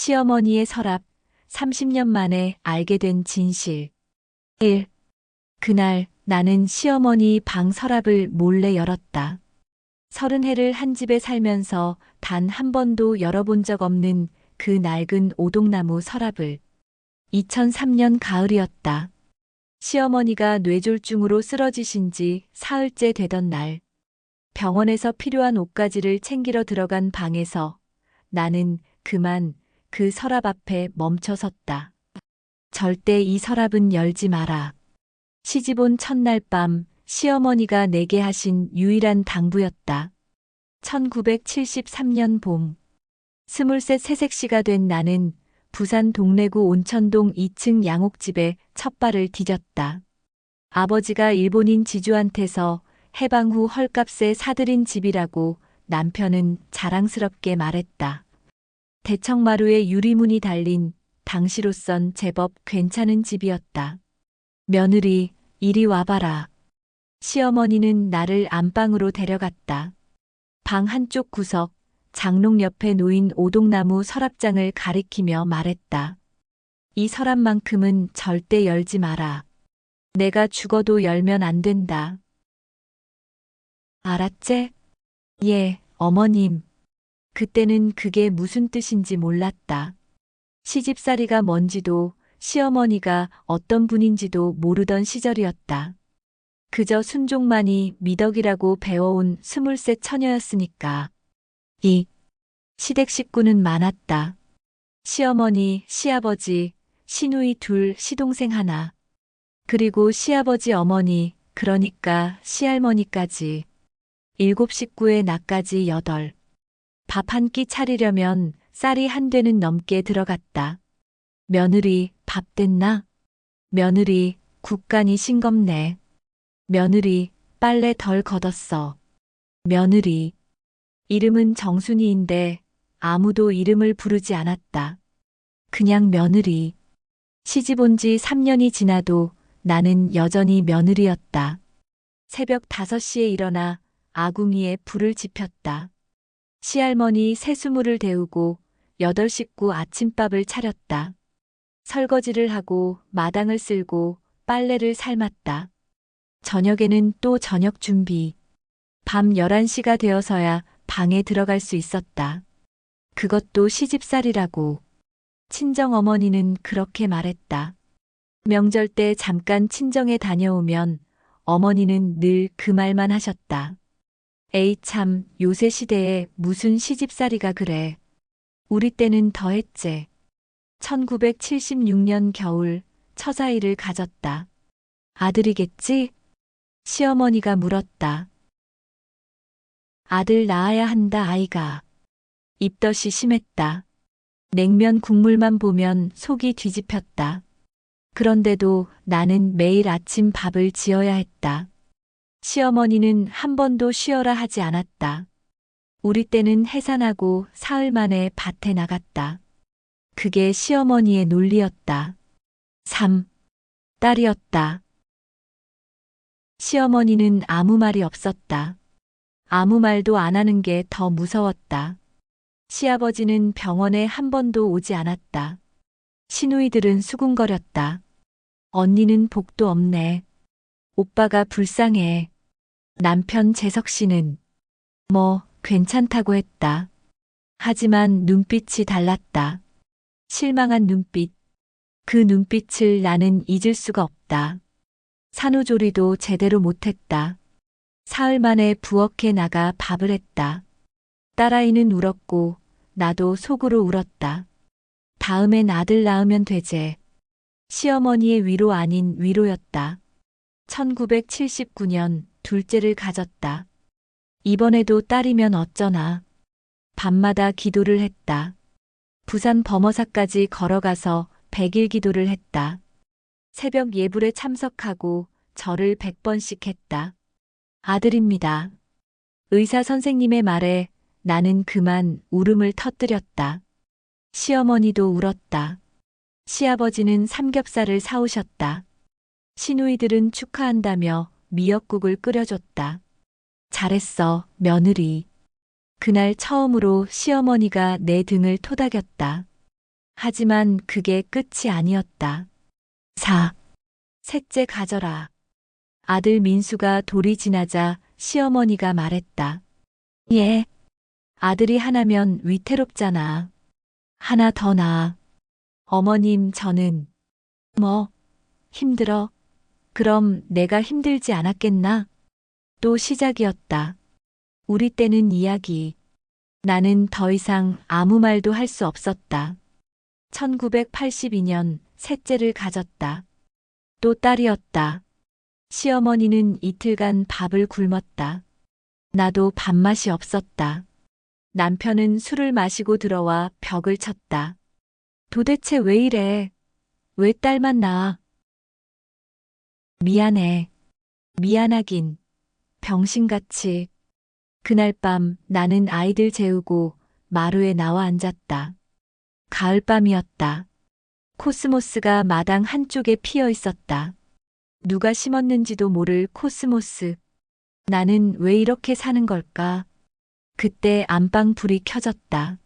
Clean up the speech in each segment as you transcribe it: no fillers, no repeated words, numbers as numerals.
시어머니의 서랍, 30년 만에 알게 된 진실. 1. 그날 나는 시어머니 방 서랍을 몰래 열었다. 30해를 한 집에 살면서 단 한 번도 열어본 적 없는 그 낡은 오동나무 서랍을. 2003년 가을이었다. 시어머니가 뇌졸중으로 쓰러지신 지 사흘째 되던 날. 병원에서 필요한 옷가지를 챙기러 들어간 방에서 나는 그만 그 서랍 앞에 멈춰 섰다. 절대 이 서랍은 열지 마라. 시집 온 첫날 밤 시어머니가 내게 하신 유일한 당부였다. 1973년 봄. 23 새색시가 된 나는 부산 동래구 온천동 2층 양옥집에 첫 발을 디뎠다. 아버지가 일본인 지주한테서 해방 후 헐값에 사들인 집이라고 남편은 자랑스럽게 말했다. 대청마루에 유리문이 달린 당시로선 제법 괜찮은 집이었다. 며느리, 이리 와봐라. 시어머니는 나를 안방으로 데려갔다. 방 한쪽 구석, 장롱 옆에 놓인 오동나무 서랍장을 가리키며 말했다. 이 서랍만큼은 절대 열지 마라. 내가 죽어도 열면 안 된다. 알았제? 예, 어머님. 그때는 그게 무슨 뜻인지 몰랐다. 시집살이가 뭔지도 시어머니가 어떤 분인지도 모르던 시절이었다. 그저 순종만이 미덕이라고 배워온 23 처녀였으니까. 이 시댁 식구는 많았다. 시어머니, 시아버지, 시누이 둘, 시동생 하나. 그리고 시아버지 어머니, 그러니까 시할머니까지. 7 식구에 나까지 8. 밥 한 끼 차리려면 쌀이 한 되는 넘게 들어갔다. 며느리, 밥 됐나? 며느리, 국간이 싱겁네. 며느리, 빨래 덜 걷었어. 며느리. 이름은 정순이인데 아무도 이름을 부르지 않았다. 그냥 며느리. 시집 온 지 3년이 지나도 나는 여전히 며느리였다. 새벽 5시에 일어나 아궁이에 불을 지폈다. 시할머니 새수물을 데우고 8 식구 아침밥을 차렸다. 설거지를 하고 마당을 쓸고 빨래를 삶았다. 저녁에는 또 저녁 준비. 밤 11시가 되어서야 방에 들어갈 수 있었다. 그것도 시집살이라고. 친정어머니는 그렇게 말했다. 명절 때 잠깐 친정에 다녀오면 어머니는 늘 그 말만 하셨다. 에이 참, 요새 시대에 무슨 시집살이가 그래. 우리 때는 더했제. 1976년 겨울 처자일을 가졌다. 아들이겠지? 시어머니가 물었다. 아들 낳아야 한다 아이가. 입덧이 심했다. 냉면 국물만 보면 속이 뒤집혔다. 그런데도 나는 매일 아침 밥을 지어야 했다. 시어머니는 한 번도 쉬어라 하지 않았다. 우리 때는 해산하고 사흘 만에 밭에 나갔다. 그게 시어머니의 논리였다. 3. 딸이었다. 시어머니는 아무 말이 없었다. 아무 말도 안 하는 게 더 무서웠다. 시아버지는 병원에 한 번도 오지 않았다. 시누이들은 수군거렸다. 언니는 복도 없네. 오빠가 불쌍해. 남편 재석 씨는 뭐 괜찮다고 했다. 하지만 눈빛이 달랐다. 실망한 눈빛. 그 눈빛을 나는 잊을 수가 없다. 산후조리도 제대로 못했다. 사흘 만에 부엌에 나가 밥을 했다. 딸아이는 울었고 나도 속으로 울었다. 다음엔 아들 낳으면 되제. 시어머니의 위로 아닌 위로였다. 1979년 둘째를 가졌다. 이번에도 딸이면 어쩌나. 밤마다 기도를 했다. 부산 범어사까지 걸어가서 100일 기도를 했다. 새벽 예불에 참석하고 절을 100번씩 했다. 아들입니다. 의사 선생님의 말에 나는 그만 울음을 터뜨렸다. 시어머니도 울었다. 시아버지는 삼겹살을 사오셨다. 시누이들은 축하한다며 미역국을 끓여줬다. 잘했어, 며느리. 그날 처음으로 시어머니가 내 등을 토닥였다. 하지만 그게 끝이 아니었다. 4. 셋째 가져라. 아들 민수가 돌이 지나자 시어머니가 말했다. 예. 아들이 하나면 위태롭잖아. 하나 더 낳아. 어머님, 저는 뭐 힘들어. 그럼 내가 힘들지 않았겠나? 또 시작이었다. 우리 때는 이야기. 나는 더 이상 아무 말도 할 수 없었다. 1982년 셋째를 가졌다. 또 딸이었다. 시어머니는 이틀간 밥을 굶었다. 나도 밥맛이 없었다. 남편은 술을 마시고 들어와 벽을 쳤다. 도대체 왜 이래? 왜 딸만 낳아? 미안해. 미안하긴. 병신같이. 그날 밤 나는 아이들 재우고 마루에 나와 앉았다. 가을밤이었다. 코스모스가 마당 한쪽에 피어 있었다. 누가 심었는지도 모를 코스모스. 나는 왜 이렇게 사는 걸까? 그때 안방 불이 켜졌다.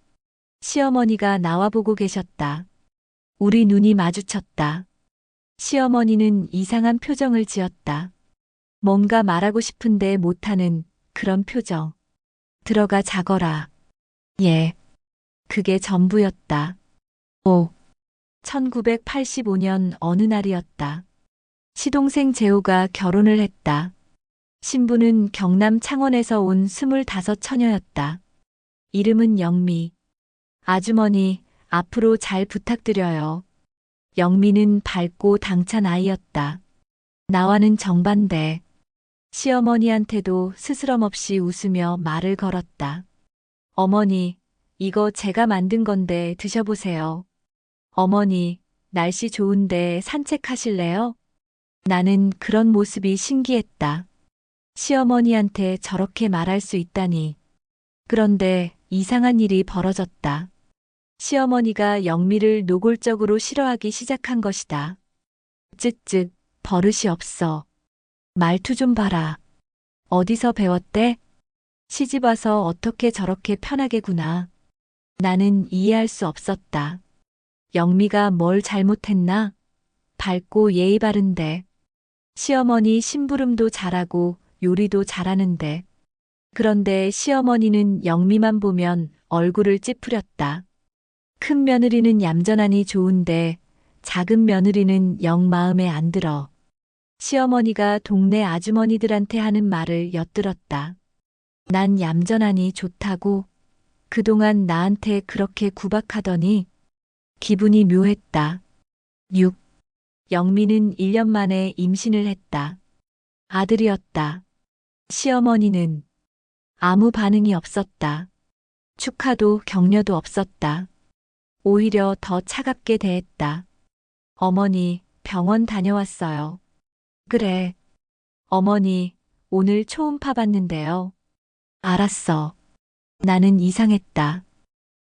시어머니가 나와 보고 계셨다. 우리 눈이 마주쳤다. 시어머니는 이상한 표정을 지었다. 뭔가 말하고 싶은데 못하는 그런 표정. 들어가 자거라. 예. 그게 전부였다. 5. 1985년 어느 날이었다. 시동생 재호가 결혼을 했다. 신부는 경남 창원에서 온 25 처녀였다. 이름은 영미. 아주머니, 앞으로 잘 부탁드려요. 영미는 밝고 당찬 아이였다. 나와는 정반대. 시어머니한테도 스스럼 없이 웃으며 말을 걸었다. 어머니, 이거 제가 만든 건데 드셔보세요. 어머니, 날씨 좋은데 산책하실래요? 나는 그런 모습이 신기했다. 시어머니한테 저렇게 말할 수 있다니. 그런데 이상한 일이 벌어졌다. 시어머니가 영미를 노골적으로 싫어하기 시작한 것이다. 쯧쯧, 버릇이 없어. 말투 좀 봐라. 어디서 배웠대? 시집 와서 어떻게 저렇게 편하게구나. 나는 이해할 수 없었다. 영미가 뭘 잘못했나? 밝고 예의 바른데. 시어머니 심부름도 잘하고 요리도 잘하는데. 그런데 시어머니는 영미만 보면 얼굴을 찌푸렸다. 큰 며느리는 얌전하니 좋은데 작은 며느리는 영 마음에 안 들어. 시어머니가 동네 아주머니들한테 하는 말을 엿들었다. 난 얌전하니 좋다고. 그동안 나한테 그렇게 구박하더니 기분이 묘했다. 6. 영미는 1년 만에 임신을 했다. 아들이었다. 시어머니는 아무 반응이 없었다. 축하도 격려도 없었다. 오히려 더 차갑게 대했다. 어머니, 병원 다녀왔어요. 그래. 어머니, 오늘 초음파 봤는데요. 알았어. 나는 이상했다.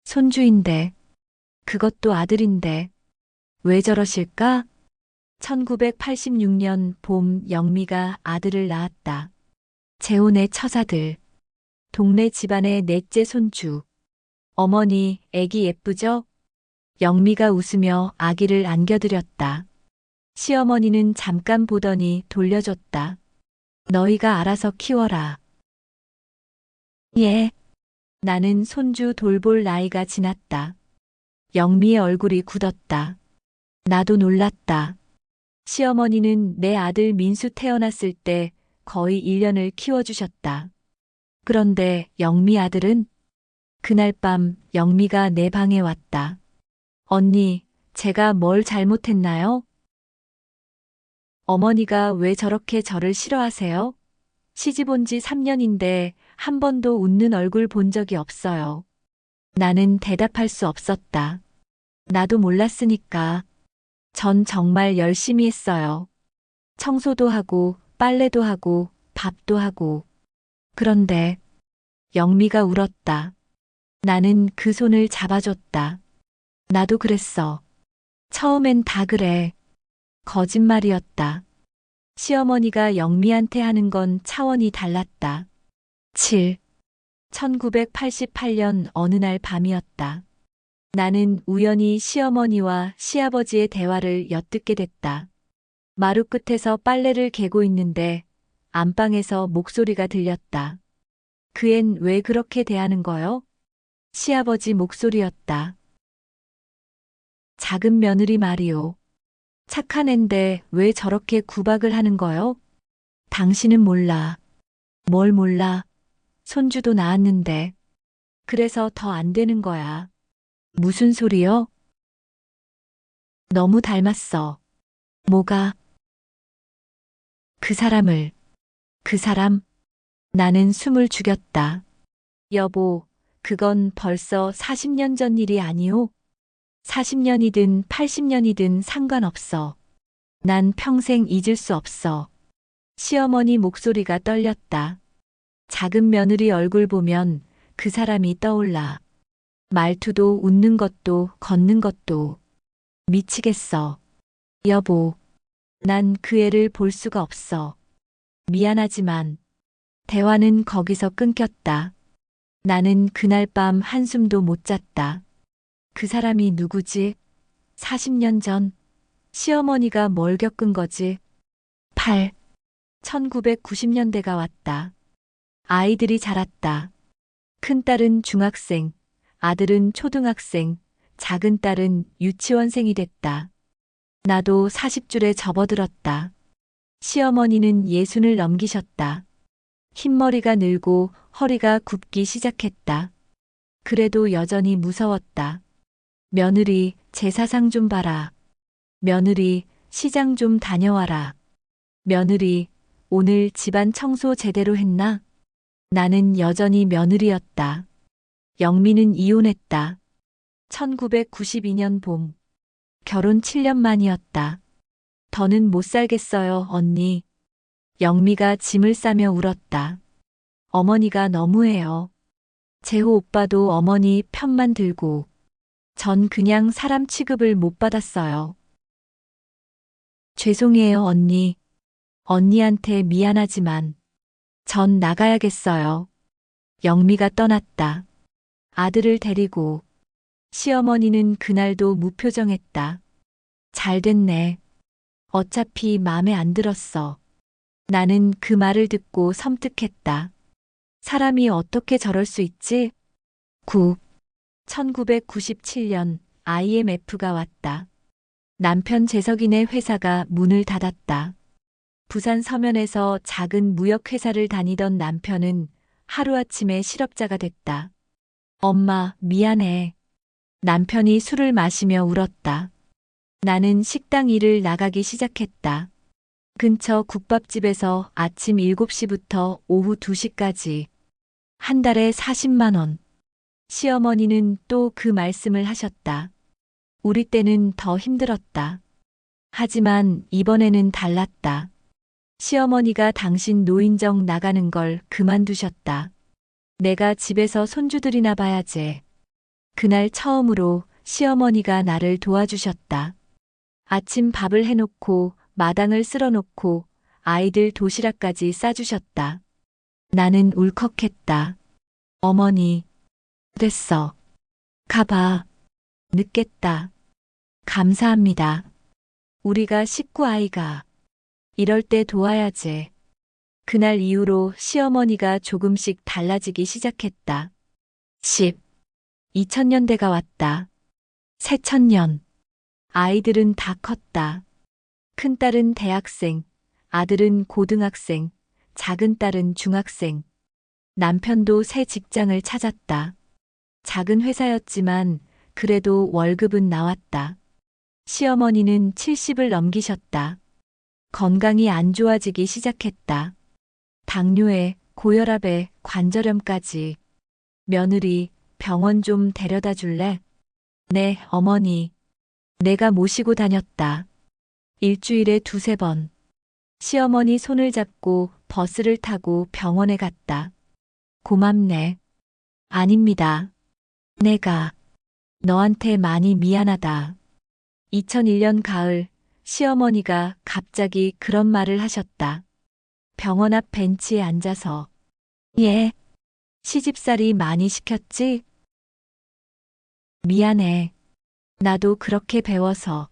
손주인데, 그것도 아들인데, 왜 저러실까? 1986년 봄 영미가 아들을 낳았다. 재혼의 처자들. 동네 집안의 넷째 손주. 어머니, 애기 예쁘죠? 영미가 웃으며 아기를 안겨드렸다. 시어머니는 잠깐 보더니 돌려줬다. 너희가 알아서 키워라. 예. 나는 손주 돌볼 나이가 지났다. 영미의 얼굴이 굳었다. 나도 놀랐다. 시어머니는 내 아들 민수 태어났을 때 거의 1년을 키워주셨다. 그런데 영미 아들은? 그날 밤 영미가 내 방에 왔다. 언니, 제가 뭘 잘못했나요? 어머니가 왜 저렇게 저를 싫어하세요? 시집 온 지 3년인데 한 번도 웃는 얼굴 본 적이 없어요. 나는 대답할 수 없었다. 나도 몰랐으니까. 전 정말 열심히 했어요. 청소도 하고, 빨래도 하고, 밥도 하고. 그런데 영미가 울었다. 나는 그 손을 잡아줬다. 나도 그랬어. 처음엔 다 그래. 거짓말이었다. 시어머니가 영미한테 하는 건 차원이 달랐다. 7. 1988년 어느 날 밤이었다. 나는 우연히 시어머니와 시아버지의 대화를 엿듣게 됐다. 마루 끝에서 빨래를 개고 있는데 안방에서 목소리가 들렸다. 그 앤 왜 그렇게 대하는 거요? 시아버지 목소리였다. 작은 며느리 말이오. 착한 앤데 왜 저렇게 구박을 하는 거요? 당신은 몰라. 뭘 몰라. 손주도 낳았는데. 그래서 더 안 되는 거야. 무슨 소리요? 너무 닮았어. 뭐가? 그 사람을. 그 사람? 나는 숨을 죽였다. 여보, 그건 벌써 40년 전 일이 아니오? 40년이든 80년이든 상관없어. 난 평생 잊을 수 없어. 시어머니 목소리가 떨렸다. 작은 며느리 얼굴 보면 그 사람이 떠올라. 말투도 웃는 것도 걷는 것도. 미치겠어. 여보, 난 그 애를 볼 수가 없어. 미안하지만 대화는 거기서 끊겼다. 나는 그날 밤 한숨도 못 잤다. 그 사람이 누구지? 40년 전 시어머니가 뭘 겪은 거지? 1990년대가 왔다. 아이들이 자랐다. 큰딸은 중학생, 아들은 초등학생, 작은 딸은 유치원생이 됐다. 나도 40줄에 접어들었다. 시어머니는 60을 넘기셨다. 흰머리가 늘고 허리가 굽기 시작했다. 그래도 여전히 무서웠다. 며느리, 제사상 좀 봐라. 며느리, 시장 좀 다녀와라. 며느리, 오늘 집안 청소 제대로 했나? 나는 여전히 며느리였다. 영미는 이혼했다. 1992년 봄. 결혼 7년 만이었다. 더는 못 살겠어요, 언니. 영미가 짐을 싸며 울었다. 어머니가 너무해요. 재호 오빠도 어머니 편만 들고. 전 그냥 사람 취급을 못 받았어요. 죄송해요, 언니. 언니한테 미안하지만 전 나가야겠어요. 영미가 떠났다. 아들을 데리고. 시어머니는 그날도 무표정했다. 잘 됐네. 어차피 맘에 안 들었어. 나는 그 말을 듣고 섬뜩했다. 사람이 어떻게 저럴 수 있지? 1997년 IMF가 왔다. 남편 재석이네 회사가 문을 닫았다. 부산 서면에서 작은 무역회사를 다니던 남편은 하루아침에 실업자가 됐다. 엄마, 미안해. 남편이 술을 마시며 울었다. 나는 식당 일을 나가기 시작했다. 근처 국밥집에서 아침 7시부터 오후 2시까지. 한 달에 40만 원. 시어머니는 또 그 말씀을 하셨다. 우리 때는 더 힘들었다. 하지만 이번에는 달랐다. 시어머니가 당신 노인정 나가는 걸 그만두셨다. 내가 집에서 손주들이나 봐야지. 그날 처음으로 시어머니가 나를 도와주셨다. 아침 밥을 해놓고 마당을 쓸어놓고 아이들 도시락까지 싸주셨다. 나는 울컥했다. 어머니, 됐어. 가봐. 늦겠다. 감사합니다. 우리가 식구 아이가. 이럴 때 도와야지. 그날 이후로 시어머니가 조금씩 달라지기 시작했다. 2000년대가 왔다. 새천년. 아이들은 다 컸다. 큰딸은 대학생, 아들은 고등학생, 작은 딸은 중학생. 남편도 새 직장을 찾았다. 작은 회사였지만 그래도 월급은 나왔다. 시어머니는 70을 넘기셨다. 건강이 안 좋아지기 시작했다. 당뇨에, 고혈압에, 관절염까지. 며느리, 병원 좀 데려다 줄래? 네, 어머니. 내가 모시고 다녔다. 일주일에 2~3번. 시어머니 손을 잡고 버스를 타고 병원에 갔다. 고맙네. 아닙니다. 내가 너한테 많이 미안하다. 2001년 가을, 시어머니가 갑자기 그런 말을 하셨다. 병원 앞 벤치에 앉아서. 예. 시집살이 많이 시켰지? 미안해. 나도 그렇게 배워서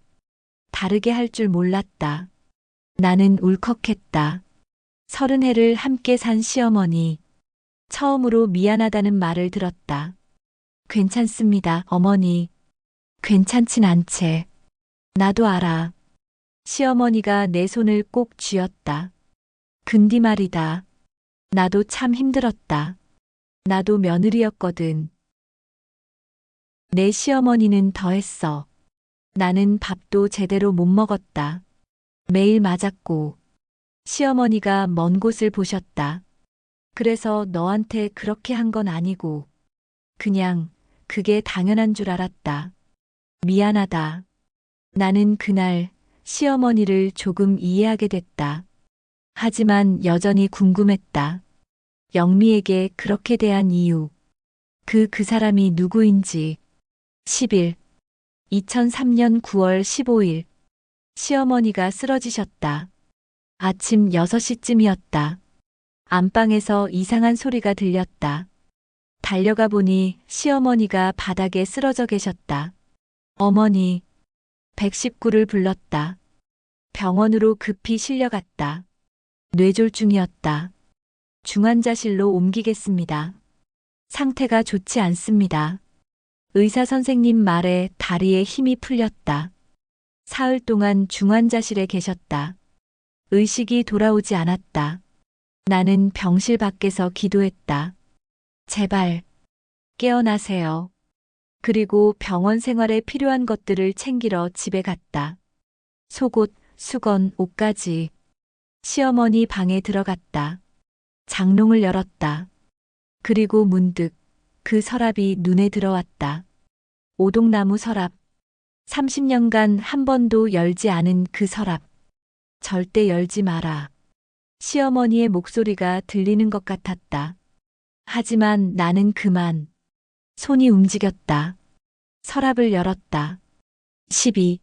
다르게 할 줄 몰랐다. 나는 울컥했다. 30해를 함께 산 시어머니. 처음으로 미안하다는 말을 들었다. 괜찮습니다, 어머니. 괜찮진 않채. 나도 알아. 시어머니가 내 손을 꼭 쥐었다. 근디 말이다. 나도 참 힘들었다. 나도 며느리였거든. 내 시어머니는 더했어. 나는 밥도 제대로 못 먹었다. 매일 맞았고, 시어머니가 먼 곳을 보셨다. 그래서 너한테 그렇게 한 건 아니고, 그냥 그게 당연한 줄 알았다. 미안하다. 나는 그날 시어머니를 조금 이해하게 됐다. 하지만 여전히 궁금했다. 영미에게 그렇게 대한 이유. 그 사람이 누구인지. 10일. 2003년 9월 15일. 시어머니가 쓰러지셨다. 아침 6시쯤이었다. 안방에서 이상한 소리가 들렸다. 달려가 보니 시어머니가 바닥에 쓰러져 계셨다. 어머니. 119를 불렀다. 병원으로 급히 실려갔다. 뇌졸중이었다. 중환자실로 옮기겠습니다. 상태가 좋지 않습니다. 의사 선생님 말에 다리에 힘이 풀렸다. 사흘 동안 중환자실에 계셨다. 의식이 돌아오지 않았다. 나는 병실 밖에서 기도했다. 제발 깨어나세요. 그리고 병원 생활에 필요한 것들을 챙기러 집에 갔다. 속옷, 수건, 옷까지. 시어머니 방에 들어갔다. 장롱을 열었다. 그리고 문득 그 서랍이 눈에 들어왔다. 오동나무 서랍. 30년간 한 번도 열지 않은 그 서랍. 절대 열지 마라. 시어머니의 목소리가 들리는 것 같았다. 하지만 나는 그만. 손이 움직였다. 서랍을 열었다. 12.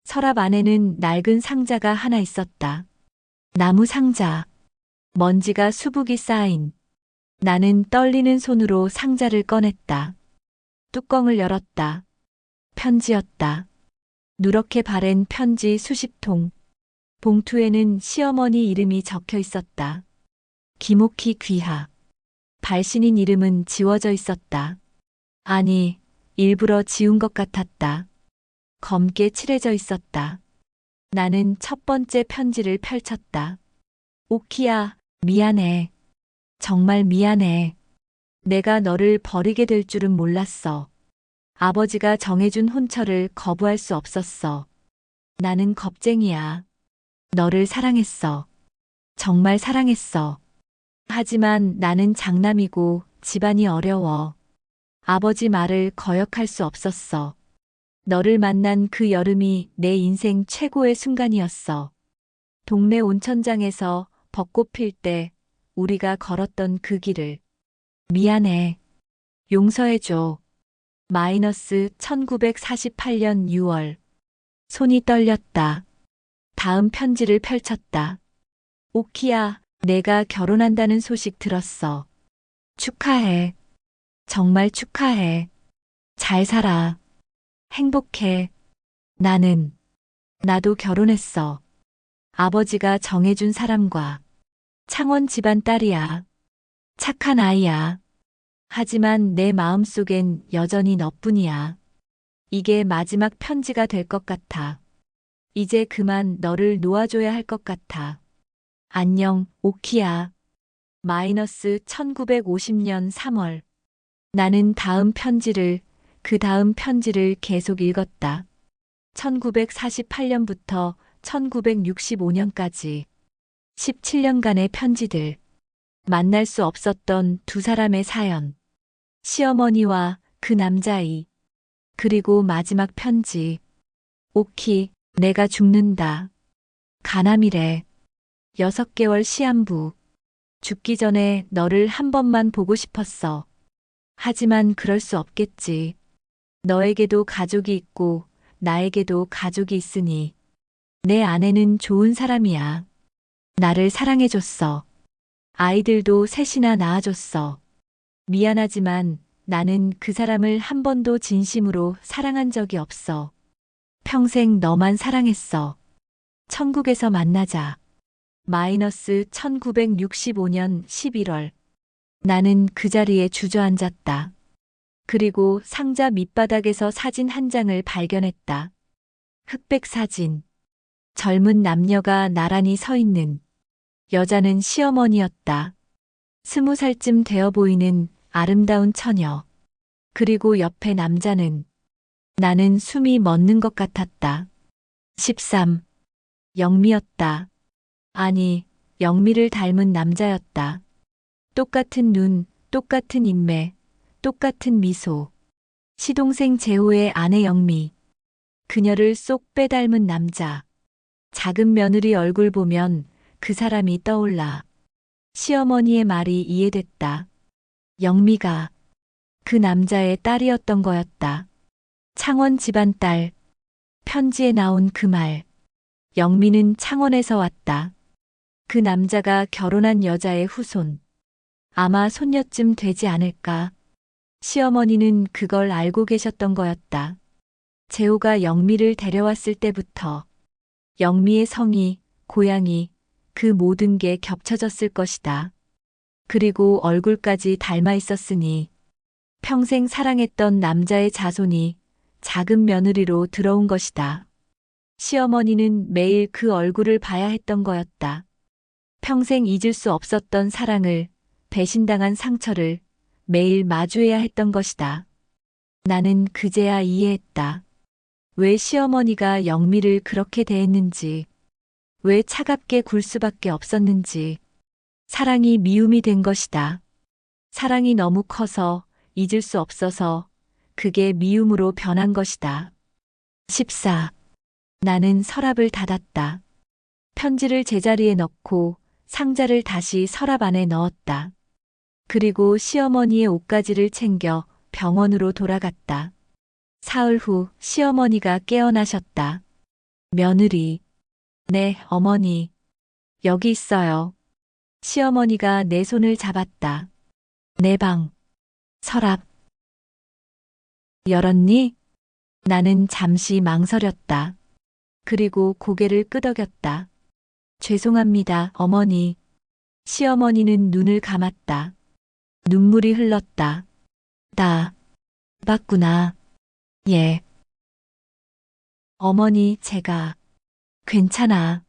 서랍 안에는 낡은 상자가 하나 있었다. 나무 상자. 먼지가 수북이 쌓인. 나는 떨리는 손으로 상자를 꺼냈다. 뚜껑을 열었다. 편지였다. 누렇게 바랜 편지 수십 통. 봉투에는 시어머니 이름이 적혀 있었다. 기목희 귀하. 발신인 이름은 지워져 있었다. 아니, 일부러 지운 것 같았다. 검게 칠해져 있었다. 나는 첫 번째 편지를 펼쳤다. 오키야, 미안해. 정말 미안해. 내가 너를 버리게 될 줄은 몰랐어. 아버지가 정해준 혼처를 거부할 수 없었어. 나는 겁쟁이야. 너를 사랑했어. 정말 사랑했어. 하지만 나는 장남이고 집안이 어려워. 아버지 말을 거역할 수 없었어. 너를 만난 그 여름이 내 인생 최고의 순간이었어. 동네 온천장에서 벚꽃 필 때 우리가 걸었던 그 길을. 미안해. 용서해줘. 마이너스 1948년 6월. 손이 떨렸다. 다음 편지를 펼쳤다. 오키야, 내가 결혼한다는 소식 들었어. 축하해. 정말 축하해. 잘 살아. 행복해. 나도 결혼했어. 아버지가 정해준 사람과. 창원 집안 딸이야. 착한 아이야. 하지만 내 마음속엔 여전히 너뿐이야. 이게 마지막 편지가 될 것 같아. 이제 그만 너를 놓아줘야 할 것 같아. 안녕, 오키야. 마이너스 1950년 3월. 나는 그 다음 편지를 계속 읽었다. 1948년부터 1965년까지 17년간의 편지들. 만날 수 없었던 두 사람의 사연. 시어머니와 그 남자아이. 그리고 마지막 편지. 오키, 내가 죽는다. 가남이래. 6개월 시한부. 죽기 전에 너를 한 번만 보고 싶었어. 하지만 그럴 수 없겠지. 너에게도 가족이 있고 나에게도 가족이 있으니. 내 아내는 좋은 사람이야. 나를 사랑해줬어. 아이들도 셋이나 낳아줬어. 미안하지만 나는 그 사람을 한 번도 진심으로 사랑한 적이 없어. 평생 너만 사랑했어. 천국에서 만나자. 마이너스 1965년 11월. 나는 그 자리에 주저앉았다. 그리고 상자 밑바닥에서 사진 한 장을 발견했다. 흑백 사진. 젊은 남녀가 나란히 서 있는. 여자는 시어머니였다. 20살쯤 되어 보이는 아름다운 처녀. 그리고 옆에 남자는. 나는 숨이 멎는 것 같았다. 13. 영미였다. 아니, 영미를 닮은 남자였다. 똑같은 눈, 똑같은 인매, 똑같은 미소. 시동생 재호의 아내 영미. 그녀를 쏙 빼닮은 남자. 작은 며느리 얼굴 보면 그 사람이 떠올라. 시어머니의 말이 이해됐다. 영미가 그 남자의 딸이었던 거였다. 창원 집안 딸. 편지에 나온 그 말. 영미는 창원에서 왔다. 그 남자가 결혼한 여자의 후손. 아마 손녀쯤 되지 않을까. 시어머니는 그걸 알고 계셨던 거였다. 재호가 영미를 데려왔을 때부터 영미의 성이, 고향이, 그 모든 게 겹쳐졌을 것이다. 그리고 얼굴까지 닮아 있었으니 평생 사랑했던 남자의 자손이 작은 며느리로 들어온 것이다. 시어머니는 매일 그 얼굴을 봐야 했던 거였다. 평생 잊을 수 없었던 사랑을, 배신당한 상처를 매일 마주해야 했던 것이다. 나는 그제야 이해했다. 왜 시어머니가 영미를 그렇게 대했는지, 왜 차갑게 굴 수밖에 없었는지. 사랑이 미움이 된 것이다. 사랑이 너무 커서 잊을 수 없어서 그게 미움으로 변한 것이다. 14. 나는 서랍을 닫았다. 편지를 제자리에 넣고 상자를 다시 서랍 안에 넣었다. 그리고 시어머니의 옷가지를 챙겨 병원으로 돌아갔다. 사흘 후 시어머니가 깨어나셨다. 며느리. 네, 어머니. 여기 있어요. 시어머니가 내 손을 잡았다. 내 방. 서랍. 열었니? 나는 잠시 망설였다. 그리고 고개를 끄덕였다. 죄송합니다, 어머니. 시어머니는 눈을 감았다. 눈물이 흘렀다. 나 봤구나. 예. 어머니, 제가 괜찮아.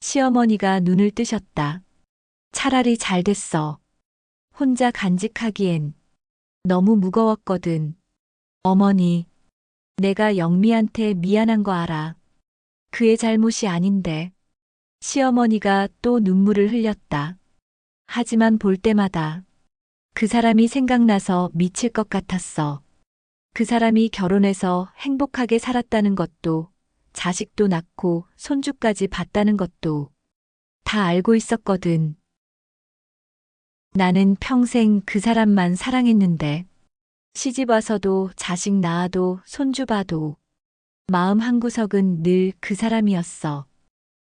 시어머니가 눈을 뜨셨다. 차라리 잘 됐어. 혼자 간직하기엔 너무 무거웠거든. 어머니, 내가 영미한테 미안한 거 알아. 그의 잘못이 아닌데. 시어머니가 또 눈물을 흘렸다. 하지만 볼 때마다 그 사람이 생각나서 미칠 것 같았어. 그 사람이 결혼해서 행복하게 살았다는 것도, 자식도 낳고 손주까지 봤다는 것도 다 알고 있었거든. 나는 평생 그 사람만 사랑했는데, 시집 와서도 자식 낳아도 손주 봐도 마음 한구석은 늘 그 사람이었어.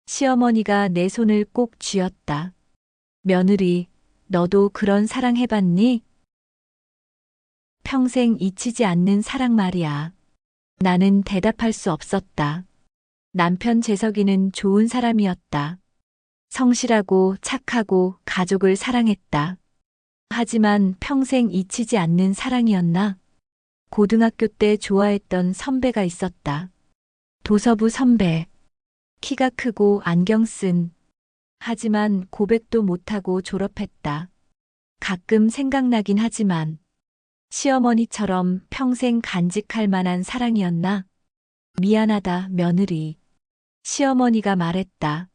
시어머니가 내 손을 꼭 쥐었다. 며느리, 너도 그런 사랑 해봤니? 평생 잊히지 않는 사랑 말이야. 나는 대답할 수 없었다. 남편 재석이는 좋은 사람이었다. 성실하고 착하고 가족을 사랑했다. 하지만 평생 잊히지 않는 사랑이었나? 고등학교 때 좋아했던 선배가 있었다. 도서부 선배. 키가 크고 안경 쓴. 하지만 고백도 못하고 졸업했다. 가끔 생각나긴 하지만 시어머니처럼 평생 간직할 만한 사랑이었나? 미안하다, 며느리. 시어머니가 말했다.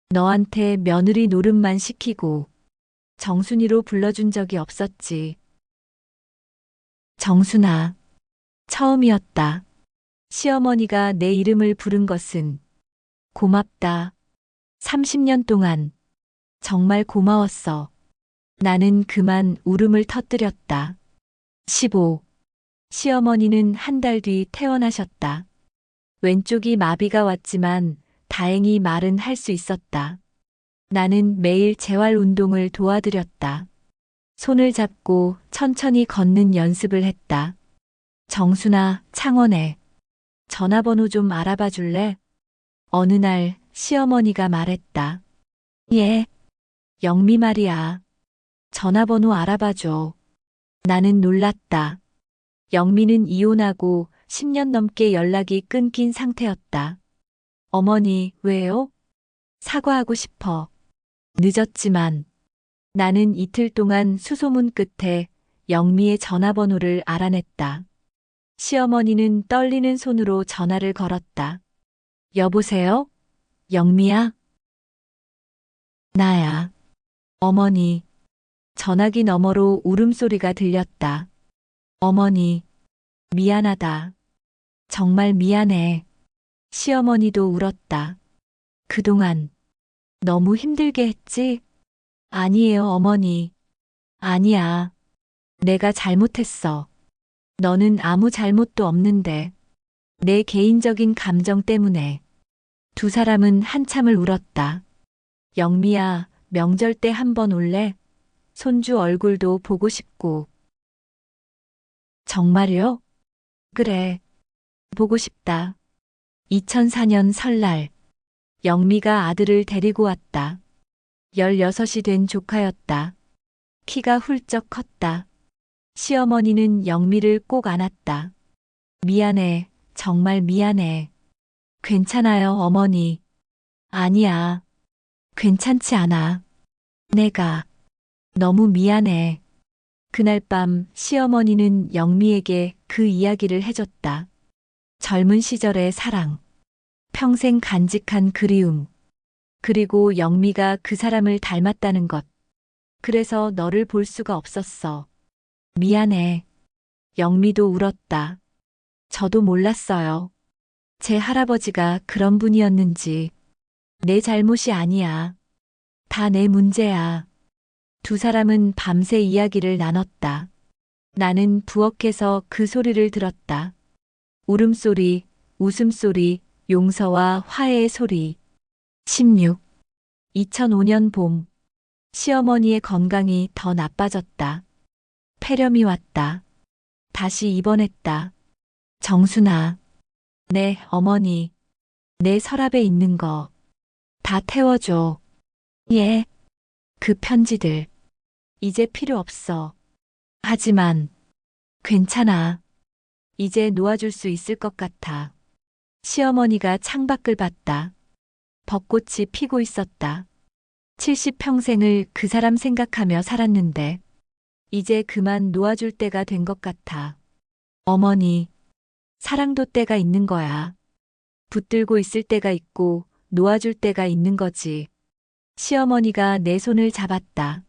너한테 며느리 노릇만 시키고 정순이로 불러준 적이 없었지. 정순아. 처음이었다. 시어머니가 내 이름을 부른 것은 고맙다. 30년 동안 정말 고마웠어. 나는 그만 울음을 터뜨렸다. 15. 시어머니는 한 달 뒤 퇴원하셨다. 왼쪽이 마비가 왔지만 다행히 말은 할 수 있었다. 나는 매일 재활 운동을 도와드렸다. 손을 잡고 천천히 걷는 연습을 했다. 정순아, 창원에 전화번호 좀 알아봐 줄래? 어느 날 시어머니가 말했다. 예, 영미 말이야. 전화번호 알아봐 줘. 나는 놀랐다. 영미는 이혼하고 10년 넘게 연락이 끊긴 상태였다. 어머니, 왜요? 사과하고 싶어. 늦었지만 나는 이틀 동안 수소문 끝에 영미의 전화번호를 알아냈다. 시어머니는 떨리는 손으로 전화를 걸었다. 여보세요? 영미야? 나야. 어머니. 전화기 너머로 울음소리가 들렸다. 어머니, 미안하다. 정말 미안해. 시어머니도 울었다. 그동안 너무 힘들게 했지? 아니에요, 어머니. 아니야. 내가 잘못했어. 너는 아무 잘못도 없는데. 내 개인적인 감정 때문에. 두 사람은 한참을 울었다. 영미야, 명절 때 한번 올래? 손주 얼굴도 보고 싶고. 정말요? 그래. 보고 싶다. 2004년 설날. 영미가 아들을 데리고 왔다. 16이 된 조카였다. 키가 훌쩍 컸다. 시어머니는 영미를 꼭 안았다. 미안해, 정말 미안해. 괜찮아요, 어머니. 아니야. 괜찮지 않아. 내가 너무 미안해. 그날 밤 시어머니는 영미에게 그 이야기를 해줬다. 젊은 시절의 사랑, 평생 간직한 그리움, 그리고 영미가 그 사람을 닮았다는 것. 그래서 너를 볼 수가 없었어. 미안해. 영미도 울었다. 저도 몰랐어요. 제 할아버지가 그런 분이었는지. 내 잘못이 아니야. 다 내 문제야. 두 사람은 밤새 이야기를 나눴다. 나는 부엌에서 그 소리를 들었다. 울음소리, 웃음소리, 용서와 화해의 소리. 16. 2005년 봄. 시어머니의 건강이 더 나빠졌다. 폐렴이 왔다. 다시 입원했다. 정순아. 네, 어머니. 내 서랍에 있는 거 다 태워줘. 예. 그 편지들. 이제 필요 없어. 하지만 괜찮아. 이제 놓아줄 수 있을 것 같아. 시어머니가 창밖을 봤다. 벚꽃이 피고 있었다. 70평생을 그 사람 생각하며 살았는데 이제 그만 놓아줄 때가 된 것 같아. 어머니, 사랑도 때가 있는 거야. 붙들고 있을 때가 있고 놓아줄 때가 있는 거지. 시어머니가 내 손을 잡았다.